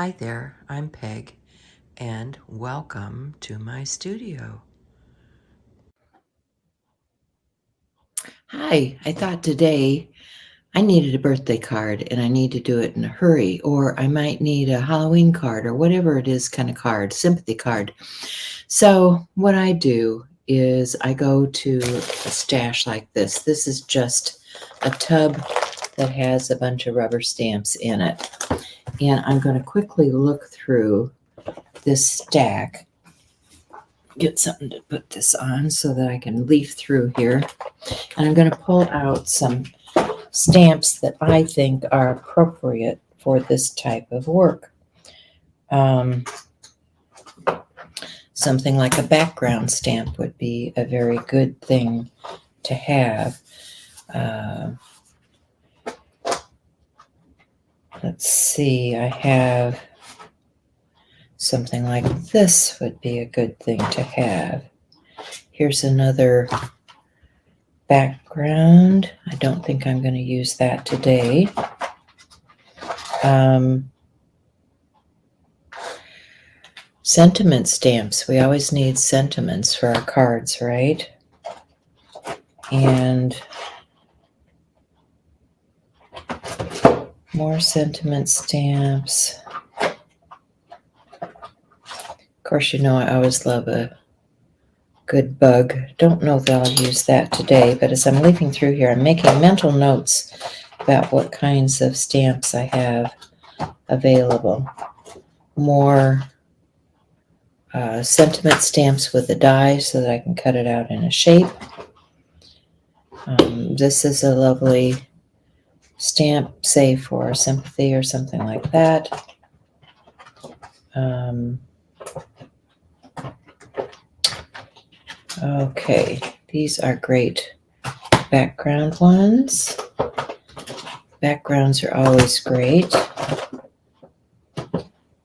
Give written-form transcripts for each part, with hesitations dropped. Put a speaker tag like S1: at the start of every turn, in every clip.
S1: Hi there, I'm Peg, and welcome to my studio.
S2: Hi, I thought today I needed a birthday card and I need to do it in a hurry, or I might need a Halloween card or whatever it is kind of card, sympathy card. So, what I do is I go to a stash like this. This is just a tub that has a bunch of rubber stamps in it. And I'm going to quickly look through this stack, get something to put this on so that I can leaf through here. And I'm going to pull out some stamps that I think are appropriate for this type of work. Something like a background stamp would be a very good thing to have. Let's see, I have something like this would be a good thing to have. Here's another background. I don't think I'm going to use that today. Sentiment stamps. We always need sentiments for our cards, right? And more sentiment stamps. Of course, you know I always love a good bug. Don't know that I'll use that today, but as I'm leafing through here, I'm making mental notes about what kinds of stamps I have available. More sentiment stamps with a die so that I can cut it out in a shape. This is a lovely stamp, say for sympathy or something like that. Okay, these are great background ones. Backgrounds are always great.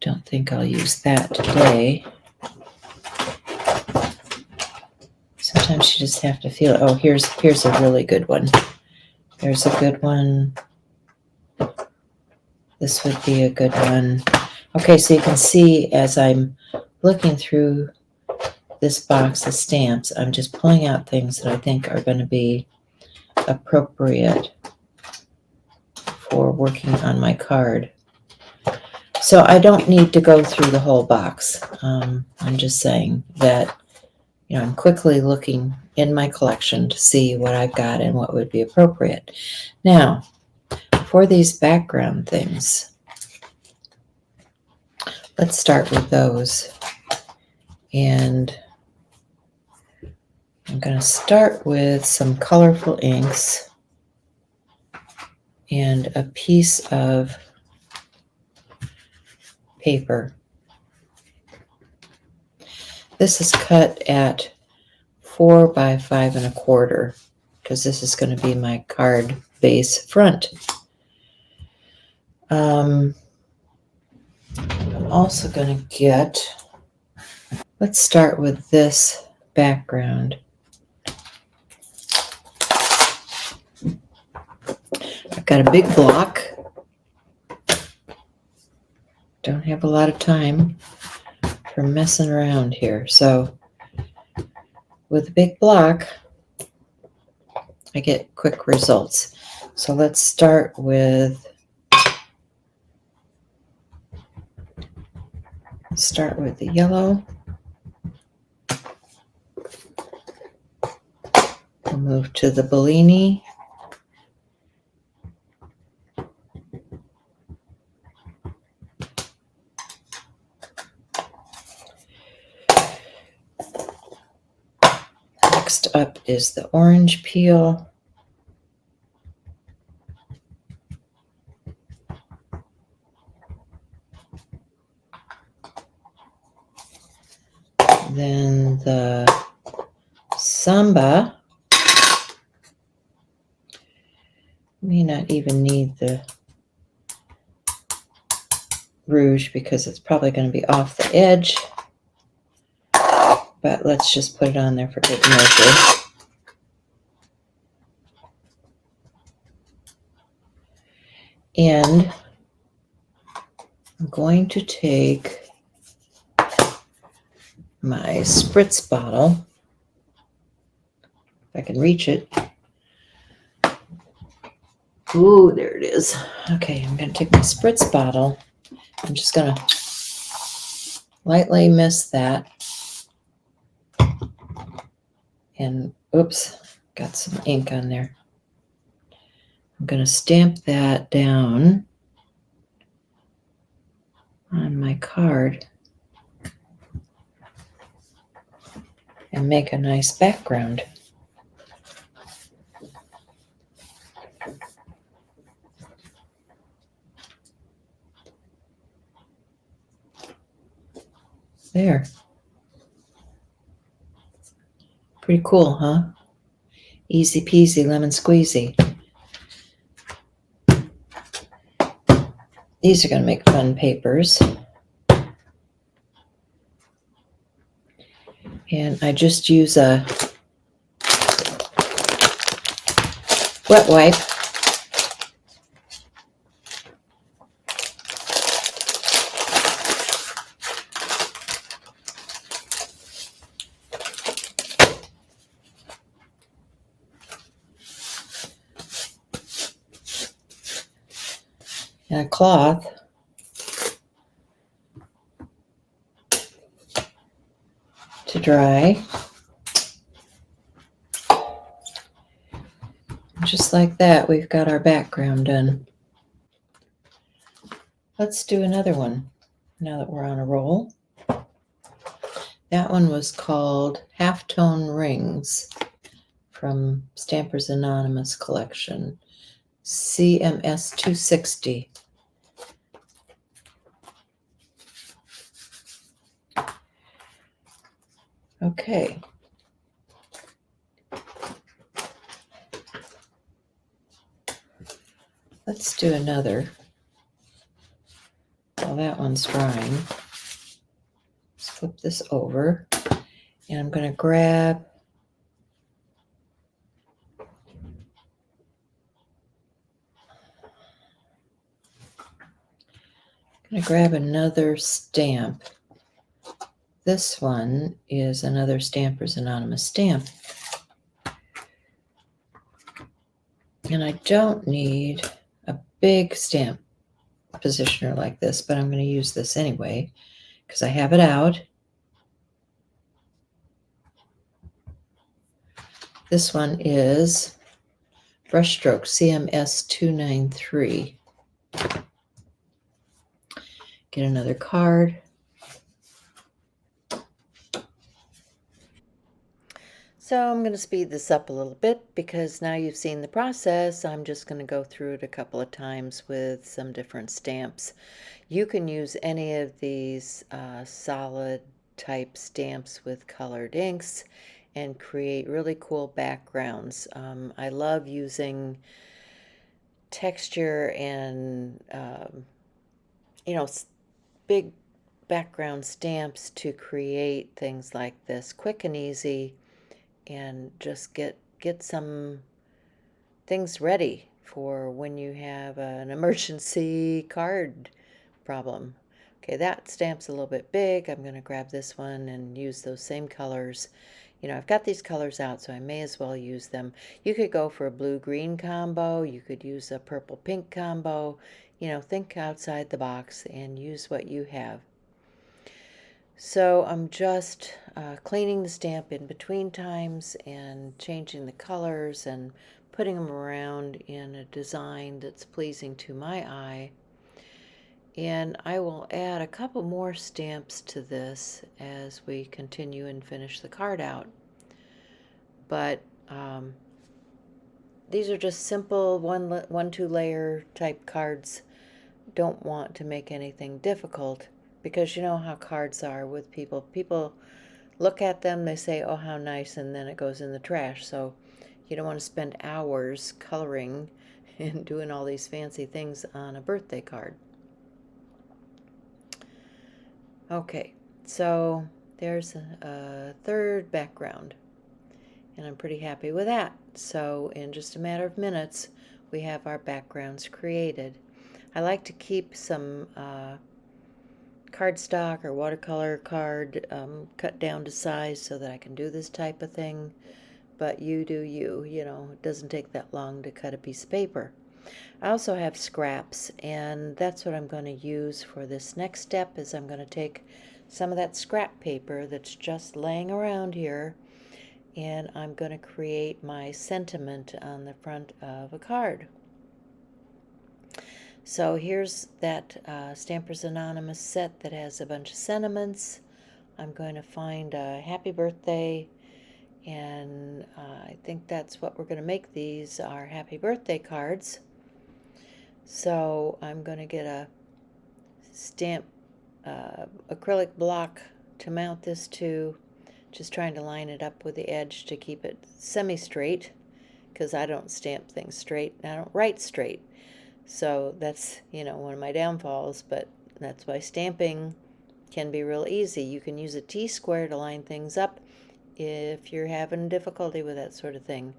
S2: Don't think I'll use that today. Sometimes you just have to feel it. Oh, here's a really good one. There's a good one. This would be a good one. Okay, so you can see as I'm looking through this box of stamps, I'm just pulling out things that I think are going to be appropriate for working on my card. So I don't need to go through the whole box. I'm just saying that, I'm quickly looking in my collection to see what I've got and what would be appropriate. Now, for these background things, let's start with those. And I'm going to start with some colorful inks and a piece of paper. This is cut at 4 by 5 1/4 because this is going to be my card base front. I'm also going to let's start with this background. I've got a big block. Don't have a lot of time for messing around here. So with a big block, I get quick results. So let's start with the yellow. We'll move to the Bellini. Next up is the orange peel. Then the Samba. May not even need the rouge because it's probably going to be off the edge. But let's just put it on there for good measure. And I'm going to take my spritz bottle, if I can reach it. Ooh, there it is. Okay, I'm going to take my spritz bottle. I'm just going to lightly mist that. And oops, got some ink on there. I'm going to stamp that down on my card and make a nice background. There. Pretty cool, huh? Easy peasy lemon squeezy. These are going to make fun papers. And I just use a wet wipe. And a cloth. To dry. Just like that, we've got our background done. Let's do another one now that we're on a roll. That one was called Halftone Rings from Stampers Anonymous collection, CMS 260. Okay. Let's do another. Well, that one's drying. Let's flip this over. And I'm going to grab another stamp. This one is another Stampers Anonymous stamp. And I don't need a big stamp positioner like this, but I'm going to use this anyway because I have it out. This one is Brushstroke CMS 293. Get another card. So I'm going to speed this up a little bit because now you've seen the process. I'm just going to go through it a couple of times with some different stamps. You can use any of these solid type stamps with colored inks and create really cool backgrounds. I love using texture and big background stamps to create things like this quick and easy, and just get some things ready for when you have an emergency card problem. Okay, that stamp's a little bit big. I'm going to grab this one and use those same colors. I've got these colors out, so I may as well use them. You could go for a blue-green combo. You could use a purple-pink combo. Think outside the box and use what you have. So I'm just cleaning the stamp in between times and changing the colors and putting them around in a design that's pleasing to my eye. And I will add a couple more stamps to this as we continue and finish the card out. But these are just simple one, 2 layer type cards. Don't want to make anything difficult, because you know how cards are with people. People look at them, they say, oh, how nice, and then it goes in the trash. So you don't want to spend hours coloring and doing all these fancy things on a birthday card. Okay, so there's a third background, and I'm pretty happy with that. So in just a matter of minutes, we have our backgrounds created. I like to keep some cardstock or watercolor card cut down to size so that I can do this type of thing. But you do you, it doesn't take that long to cut a piece of paper. I also have scraps, and that's what I'm going to use for this next step. Is I'm going to take some of that scrap paper that's just laying around here, and I'm going to create my sentiment on the front of a card. So here's that Stampers Anonymous set that has a bunch of sentiments. I'm going to find a happy birthday, and I think that's what we're going to make. These are happy birthday cards. So I'm going to get a stamp acrylic block to mount this to, just trying to line it up with the edge to keep it semi-straight, because I don't stamp things straight and I don't write straight. So that's, one of my downfalls, but that's why stamping can be real easy. You can use a T-square to line things up if you're having difficulty with that sort of thing.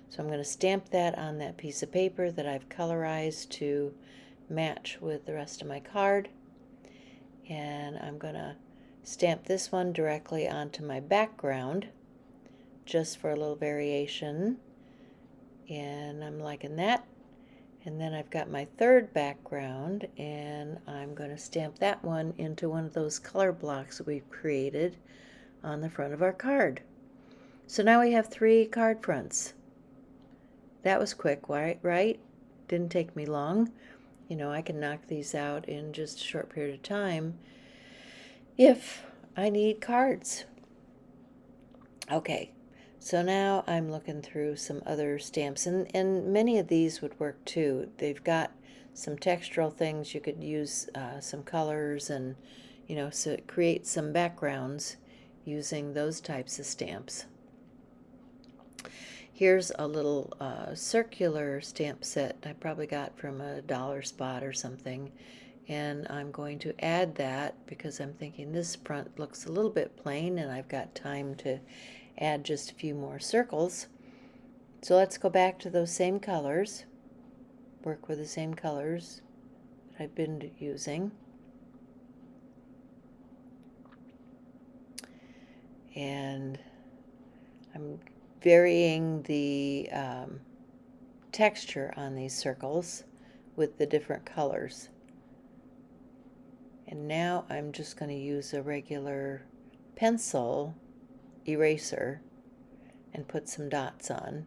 S2: So I'm going to stamp that on that piece of paper that I've colorized to match with the rest of my card. And I'm going to stamp this one directly onto my background just for a little variation. And I'm liking that. And then I've got my third background, and I'm going to stamp that one into one of those color blocks that we've created on the front of our card. So now we have 3 card fronts. That was quick, right? Didn't take me long. I can knock these out in just a short period of time if I need cards. Okay. So now I'm looking through some other stamps, and many of these would work too. They've got some textural things. You could use some colors and, so create some backgrounds using those types of stamps. Here's a little circular stamp set I probably got from a dollar spot or something, and I'm going to add that because I'm thinking this front looks a little bit plain and I've got time to add just a few more circles. So let's go back to those same colors, work with the same colors that I've been using, and I'm varying the texture on these circles with the different colors. And now I'm just going to use a regular pencil eraser and put some dots on.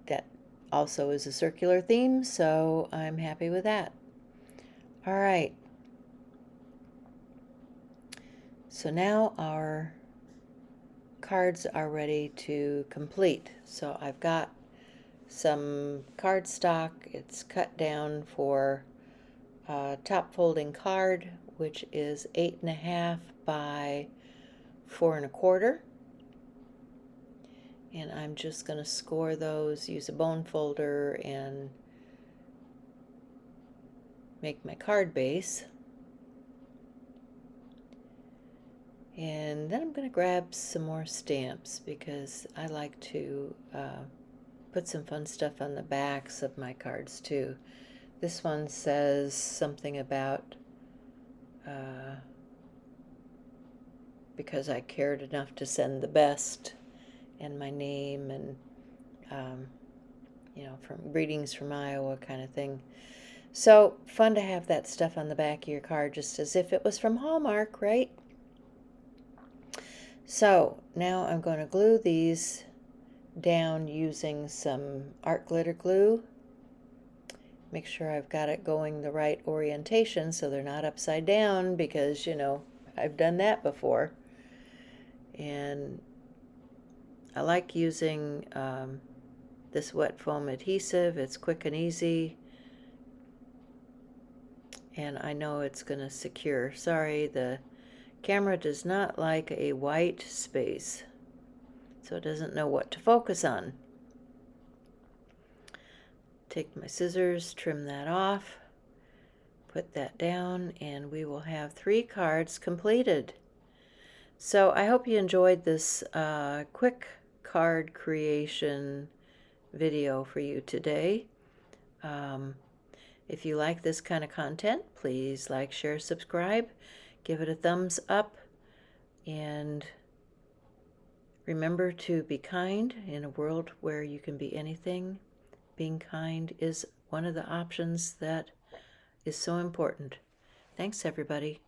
S2: That also is a circular theme, so I'm happy with that. All right. So now our cards are ready to complete. So I've got some cardstock. It's cut down for a top folding card, which is 8.5 by 4 1/4. And I'm just going to score those, use a bone folder, and make my card base. And then I'm going to grab some more stamps because I like to put some fun stuff on the backs of my cards too. This one says something about because I cared enough to send the best, and my name, and from greetings from Iowa kind of thing. So fun to have that stuff on the back of your card, just as if it was from Hallmark, right? So now I'm going to glue these down using some art glitter glue. Make sure I've got it going the right orientation so they're not upside down, because I've done that before. And I like using this wet foam adhesive. It's quick and easy, and I know it's going to secure. Sorry, the camera does not like a white space, so it doesn't know what to focus on. Take my scissors, trim that off, put that down, and we will have 3 cards completed. So I hope you enjoyed this quick card creation video for you today. If you like this kind of content, please like, share, subscribe, give it a thumbs up, and remember to be kind in a world where you can be anything. Being kind is one of the options that is so important. Thanks, everybody.